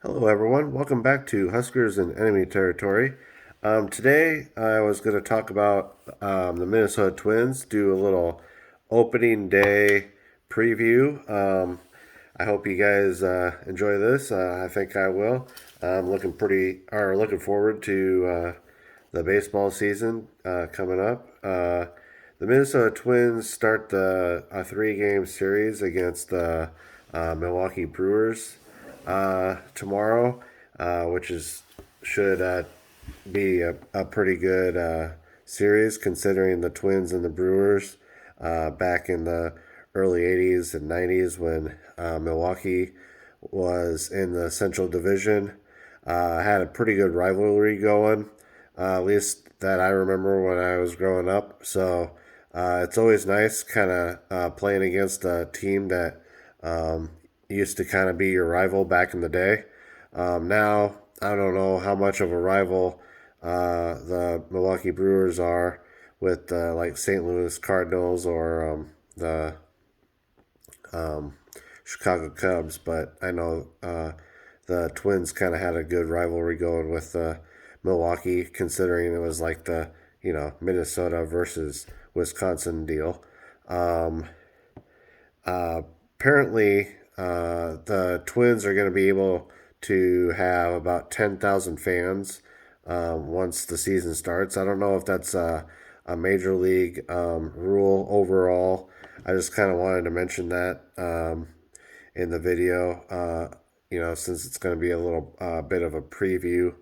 Hello, everyone. Welcome back to Huskers in Enemy Territory. Today, I was going to talk about the Minnesota Twins, do a little opening day preview. I hope you guys enjoy this. I think I will. I'm looking forward to the baseball season coming up. The Minnesota Twins start the a three-game series against the Milwaukee Brewers tomorrow, which is should be a pretty good series considering the Twins and the Brewers back in the early 80s and 90s when Milwaukee was in the Central Division. Had a pretty good rivalry going, at least that I remember when I was growing up. So it's always nice kind of playing against a team that used to kind of be your rival back in the day. Now, I don't know how much of a rival the Milwaukee Brewers are with like St. Louis Cardinals or the um, Chicago Cubs, but I know the Twins kind of had a good rivalry going with Milwaukee, considering it was like the Minnesota versus Wisconsin deal. Um, Apparently, the Twins are going to be able to have about 10,000 fans once the season starts. I don't know if that's a major league rule overall. I just kind of wanted to mention that in the video, since it's going to be a little bit of a preview.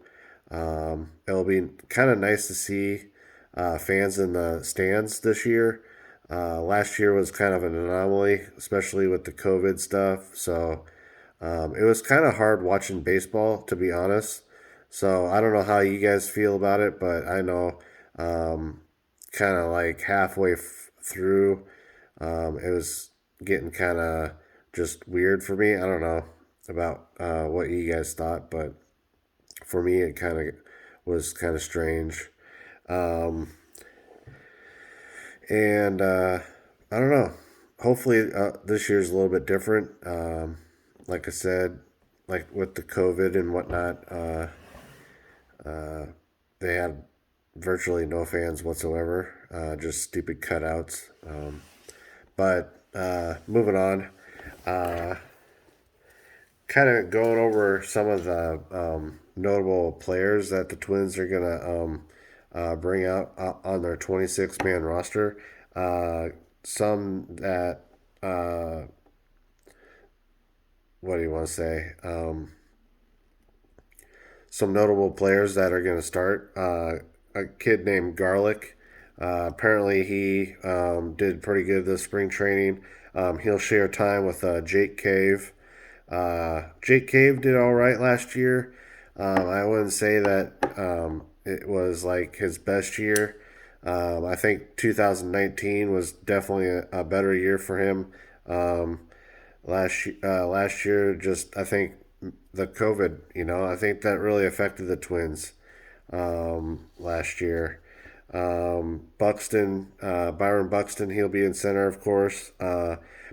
It'll be kind of nice to see fans in the stands this year. Last year was kind of an anomaly, especially with the COVID stuff. So it was kind of hard watching baseball, to be honest. So I don't know how you guys feel about it, but I know kind of like through, it was getting kind of just weird for me. I don't know about what you guys thought, but for me, it kind of was kind of strange. Um, and I don't know. Hopefully, this year's a little bit different. Like I said, like with the COVID and whatnot, they had virtually no fans whatsoever, just stupid cutouts. But moving on, uh, kind of going over some of the notable players that the Twins are going to bring out on their 26-man roster. Uh, some that, uh, what do you want to say? Some notable players that are going to start. A kid named Garlic. Apparently, he did pretty good this spring training. He'll share time with Jake Cave. Jake Cave did all right last year. I wouldn't say that it was like his best year. I think 2019 was definitely a better year for him. Um, last year, just I think the COVID, I think that really affected the Twins last year. Byron Buxton, he'll be in center, of course.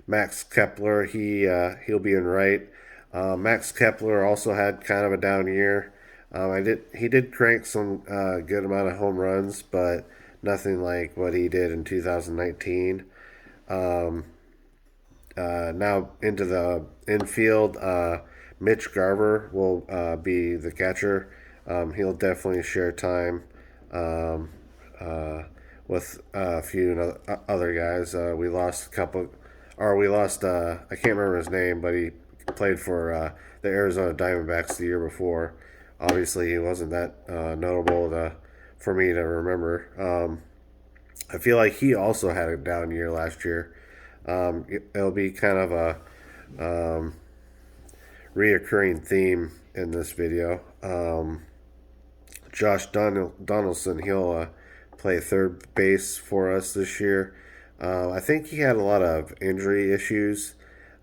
Max Kepler, he'll be in right. Max Kepler also had kind of a down year. He did crank some good amount of home runs, but nothing like what he did in 2019. Um, Now into the infield, Mitch Garver will be the catcher. He'll definitely share time um, uh, with a few other guys. We lost a couple, or we lost. I can't remember his name, but he played for the Arizona Diamondbacks the year before. Obviously, he wasn't that notable for me to remember. I feel like he also had a down year last year. It'll be kind of a reoccurring theme in this video. Donaldson, he'll play third base for us this year. I think he had a lot of injury issues.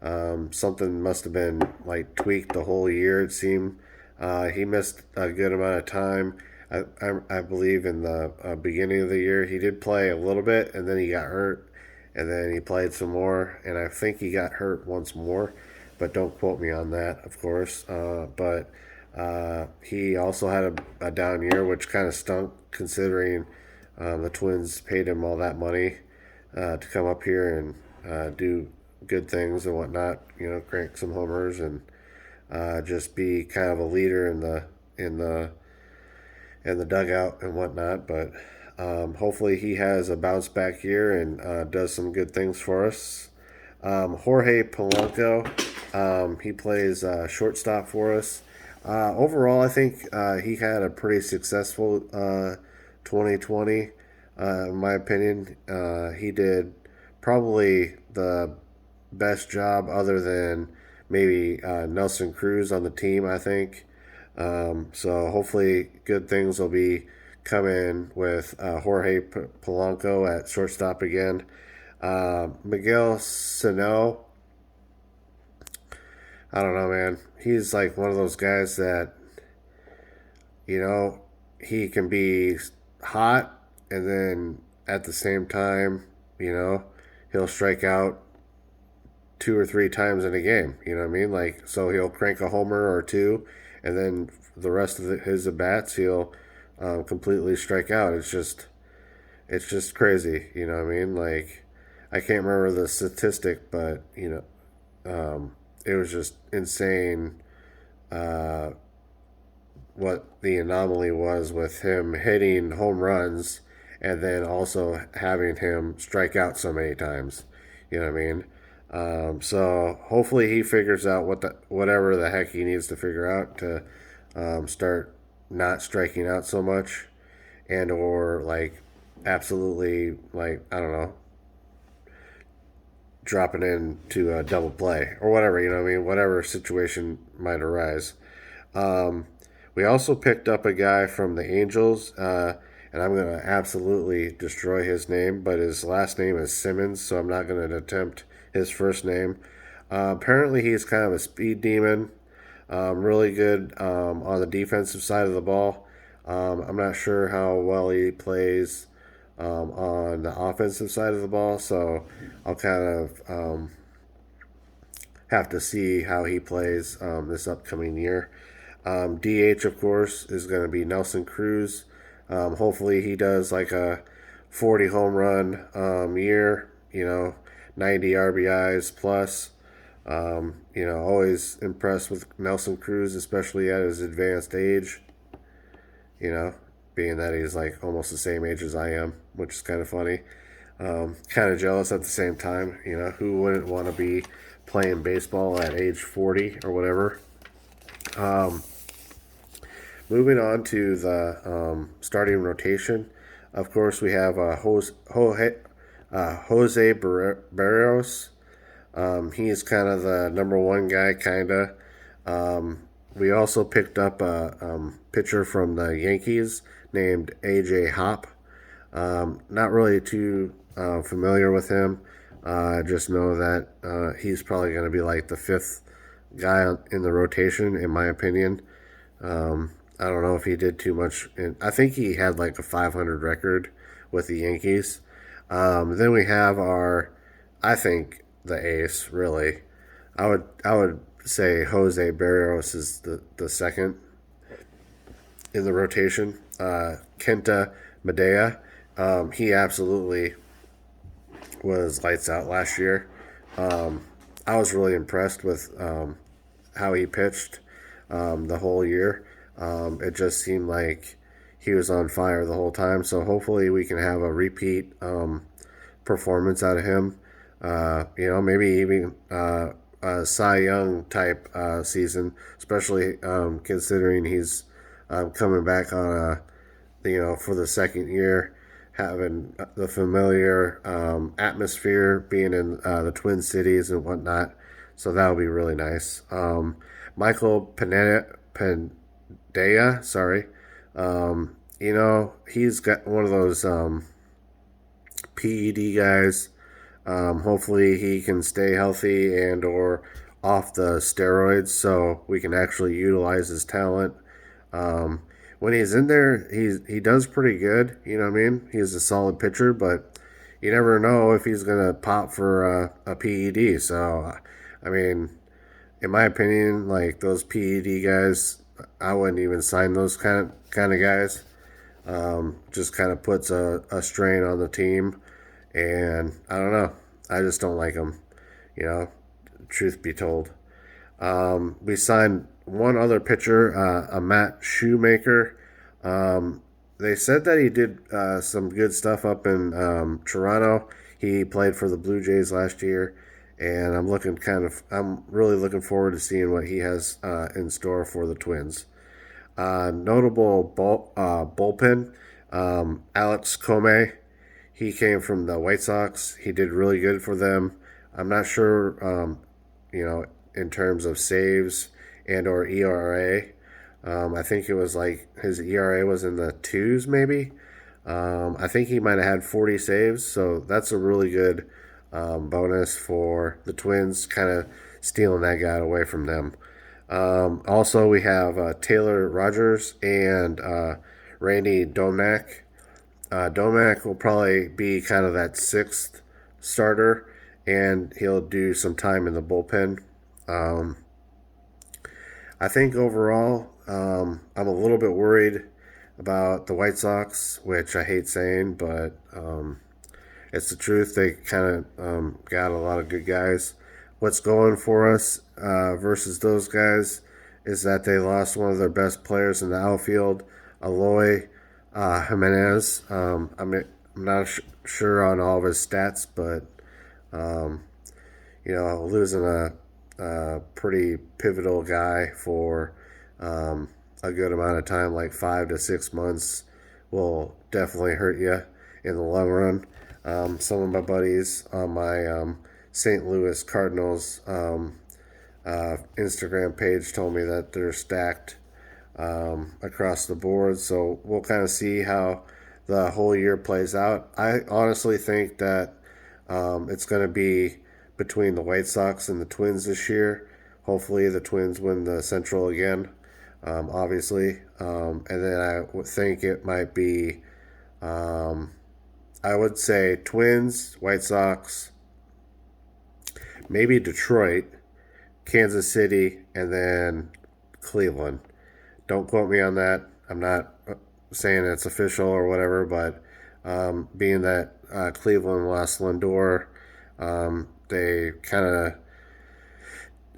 Something must have been like tweaked the whole year, it seemed. He missed a good amount of time. I believe in the beginning of the year he did play a little bit, and then he got hurt, and then he played some more, and I think he got hurt once more. but don't quote me on that, of course. But he also had a down year, which kind of stunk considering the Twins paid him all that money to come up here and do good things and whatnot. Crank some homers and just be kind of a leader in the in the dugout and whatnot. But hopefully he has a bounce back year and does some good things for us. Jorge Polanco, he plays shortstop for us. Overall, I think he had a pretty successful 2020. In my opinion, he did probably the best job other than maybe Nelson Cruz on the team, I think. So hopefully good things will be coming with Jorge Polanco at shortstop again. Miguel Sano, I don't know, man. He's like one of those guys that, you know, he can be hot and then at the same time, you know, he'll strike out two or three times in a game. You know what I mean? Like, so he'll crank a homer or two, and then the rest of his at bats, he'll completely strike out. It's just crazy. You know what I mean? Like, I can't remember the statistic, but it was just insane. Uh, what the anomaly was with him hitting home runs and then also having him strike out so many times. You know what I mean? So hopefully he figures out whatever the heck he needs to figure out to start not striking out so much, and or like absolutely, like, I don't know, dropping into a double play or whatever. You know what I mean? Whatever situation might arise. Um, we also picked up a guy from the Angels, and I'm going to absolutely destroy his name, but his last name is Simmons, so I'm not going to attempt his first name. Apparently, he's kind of a speed demon, really good on the defensive side of the ball. I'm not sure how well he plays on the offensive side of the ball, so I'll kind of have to see how he plays this upcoming year. DH, of course, is going to be Nelson Cruz. Hopefully, he does like a 40 home run year, 90 RBIs plus. Always impressed with Nelson Cruz, especially at his advanced age, you know, being that he's like almost the same age as I am, which is kind of funny. Kind of jealous at the same time. Who wouldn't want to be playing baseball at age 40 or whatever? Moving on to the starting rotation, of course, we have Jose Barrios. He is kind of the number one guy, kind of. We also picked up a pitcher from the Yankees named AJ Hop. Not really too familiar with him. I just know that he's probably going to be like the fifth guy in the rotation, in my opinion. I don't know if he did too much. I think he had like a 500 record with the Yankees. Then we have I think the ace, really. I would say Jose Barrios is the second in the rotation. Kenta Medea, he absolutely was lights out last year. I was really impressed with how he pitched the whole year. It just seemed like he was on fire the whole time. So hopefully we can have a repeat performance out of him. Maybe even a Cy Young type season, especially considering he's coming back on for the second year, having the familiar atmosphere, being in the Twin Cities and whatnot. So that would be really nice. Michael Pandea, sorry. He's got one of those PED guys. Hopefully he can stay healthy and or off the steroids so we can actually utilize his talent. When he's in there, he does pretty good. You know what I mean? He's a solid pitcher, but you never know if he's gonna pop for a PED. So, I mean, in my opinion, like those PED guys, I wouldn't even sign those kind of guys. Just kind of puts a strain on the team, and I don't know. I just don't like them. You know, truth be told. We signed one other pitcher, a Matt Shoemaker. Um, they said that he did some good stuff up in Toronto. He played for the Blue Jays last year, and I'm really looking forward to seeing what he has in store for the Twins. Notable bullpen, Alex Comey. He came from the White Sox. He did really good for them. I'm not sure, you know, in terms of saves and or ERA. I think it was like his ERA was in the twos, maybe. I think he might have had 40 saves, so that's a really good bonus for the Twins, kind of stealing that guy away from them. Also, we have Taylor Rogers and Randy Domack. Domack will probably be kind of that sixth starter, and he'll do some time in the bullpen. Um, I think overall, I'm a little bit worried about the White Sox, which I hate saying, but it's the truth. They kind of got a lot of good guys. What's going for us versus those guys is that they lost one of their best players in the outfield, Aloy Jimenez. I'm not sure on all of his stats, but um, losing a pretty pivotal guy for a good amount of time, like 5 to 6 months, will definitely hurt you in the long run. Some of my buddies on my St. Louis Cardinals Instagram page told me that they're stacked across the board. So we'll kind of see how the whole year plays out. I honestly think that it's going to be between the White Sox and the Twins this year. Hopefully, the Twins win the Central again, obviously. And then I would think it might be, I would say, Twins, White Sox, maybe Detroit, Kansas City, and then Cleveland. Don't quote me on that. I'm not saying it's official or whatever, but being that Cleveland lost Lindor, they kind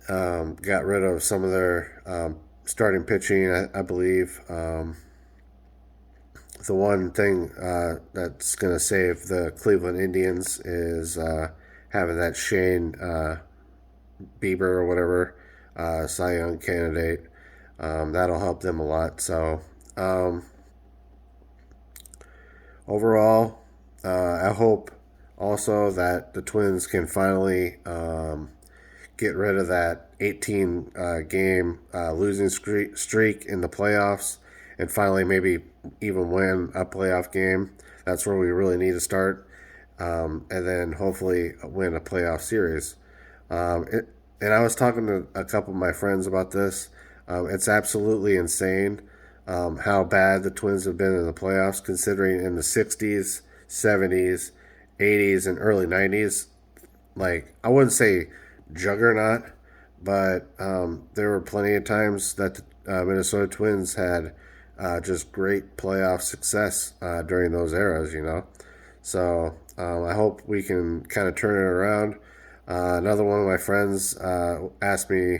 of got rid of some of their starting pitching, I believe. The one thing that's going to save the Cleveland Indians is having that Shane Bieber or whatever Cy Young candidate. That'll help them a lot. So overall, I hope also that the Twins can finally get rid of that 18 game losing streak in the playoffs and finally maybe even win a playoff game. That's where we really need to start. And then hopefully win a playoff series. And I was talking to a couple of my friends about this. It's absolutely insane how bad the Twins have been in the playoffs, considering in the 60s, 70s, 80s, and early 90s. Like, I wouldn't say juggernaut, but there were plenty of times that the Minnesota Twins had just great playoff success during those eras, you know. So I hope we can kind of turn it around. Another one of my friends asked me,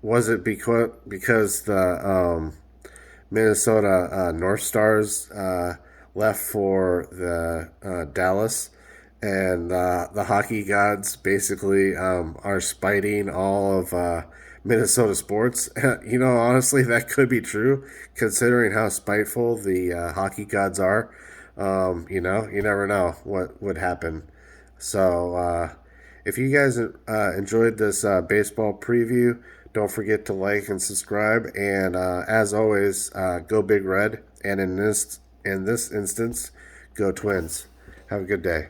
was it because the Minnesota North Stars left for the Dallas, and the hockey gods basically are spiting all of Minnesota sports? Honestly, that could be true, considering how spiteful the hockey gods are. You never know what would happen. So, if you guys enjoyed this baseball preview, don't forget to like and subscribe. And as always, go Big Red. And in this instance, go Twins. Have a good day.